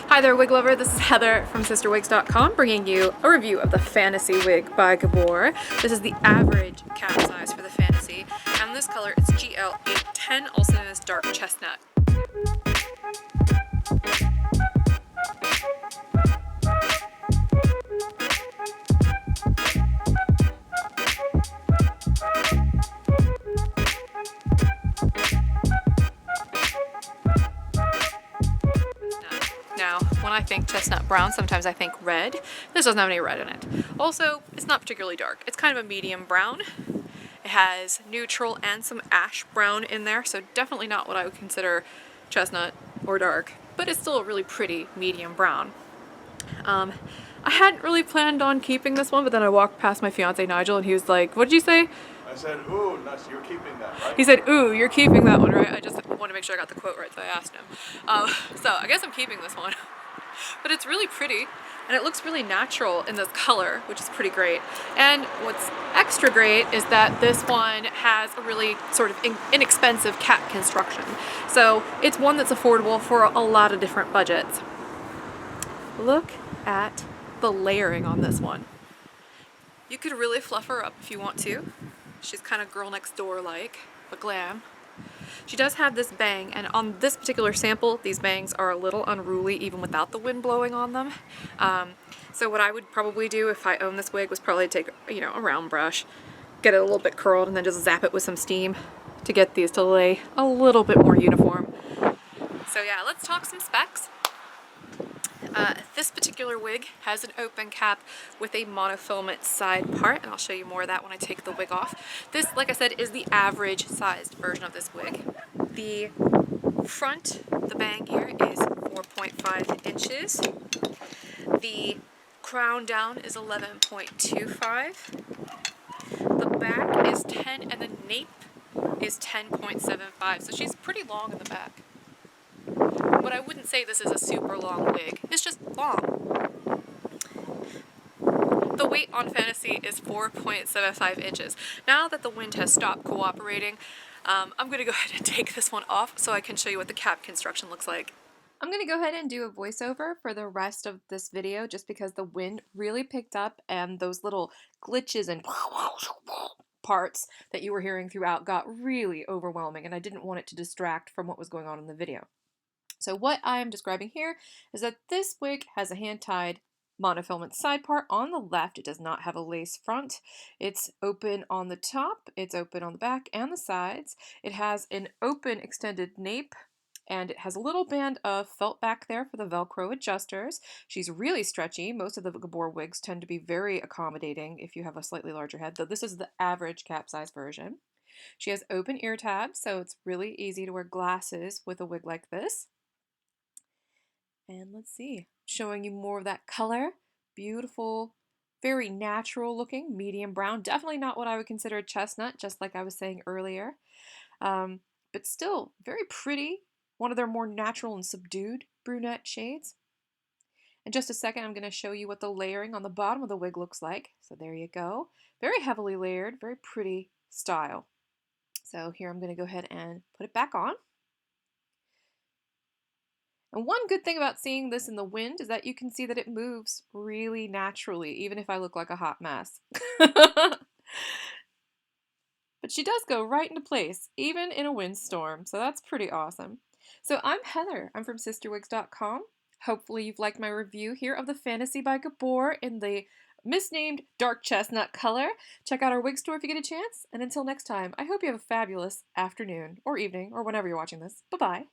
Hi there, wig lover. This is Heather from CysterWigs.com bringing you a review of the Fantasy wig by Gabor. This is the average cap size for the Fantasy, and this color is GL8, also known as dark chestnut. Now, when I think chestnut brown, sometimes I think red. This doesn't have any red in it. Also, it's not particularly dark. It's kind of a medium brown. It has neutral and some ash brown in there, so definitely not what I would consider chestnut or dark, but it's still a really pretty medium brown. I hadn't really planned on keeping this one, but then I walked past my fiance Nigel and he was like, "What did you say?" I said, "Ooh, nuts, you're keeping that, right?" He said, "Ooh, you're keeping that one, right?" I just wanted to make sure I got the quote right, so I asked him. So I guess I'm keeping this one. But it's really pretty, and it looks really natural in this color, which is pretty great. And what's extra great is that this one has a really sort of inexpensive cap construction. So it's one that's affordable for a lot of different budgets. Look at the layering on this one. You could really fluff her up if you want to. She's kind of girl next door like, but glam. She does have this bang, and on this particular sample, these bangs are a little unruly even without the wind blowing on them. So what I would probably do if I owned this wig was probably take, a round brush, get it a little bit curled, and then just zap it with some steam to get these to lay a little bit more uniform. So yeah, let's talk some specs. This particular wig has an open cap with a monofilament side part, and I'll show you more of that when I take the wig off. This, like I said, is the average sized version of this wig. The front, the bang here, is 4.5 inches. The crown down is 11.25. The back is 10, and the nape is 10.75, so she's pretty long in the back. But I wouldn't say this is a super long wig. It's just long. The weight on Fantasy is 4.75 inches. Now that the wind has stopped cooperating, I'm going to go ahead and take this one off so I can show you what the cap construction looks like. I'm going to go ahead and do a voiceover for the rest of this video just because the wind really picked up and those little glitches and parts that you were hearing throughout got really overwhelming, and I didn't want it to distract from what was going on in the video. So what I'm describing here is that this wig has a hand-tied monofilament side part on the left. It does not have a lace front. It's open on the top, it's open on the back and the sides. It has an open extended nape, and it has a little band of felt back there for the Velcro adjusters. She's really stretchy. Most of the Gabor wigs tend to be very accommodating if you have a slightly larger head, though this is the average cap size version. She has open ear tabs, so it's really easy to wear glasses with a wig like this. And let's see, showing you more of that color. Beautiful, very natural looking, medium brown. Definitely not what I would consider a chestnut, just like I was saying earlier. But still very pretty. One of their more natural and subdued brunette shades. In just a second, I'm going to show you what the layering on the bottom of the wig looks like. So there you go. Very heavily layered, very pretty style. So here I'm going to go ahead and put it back on. And one good thing about seeing this in the wind is that you can see that it moves really naturally, even if I look like a hot mess. But she does go right into place, even in a windstorm, so that's pretty awesome. So I'm Heather. I'm from CysterWigs.com. Hopefully you've liked my review here of the Fantasy by Gabor in the misnamed dark chestnut color. Check out our wig store if you get a chance. And until next time, I hope you have a fabulous afternoon or evening or whenever you're watching this. Bye-bye.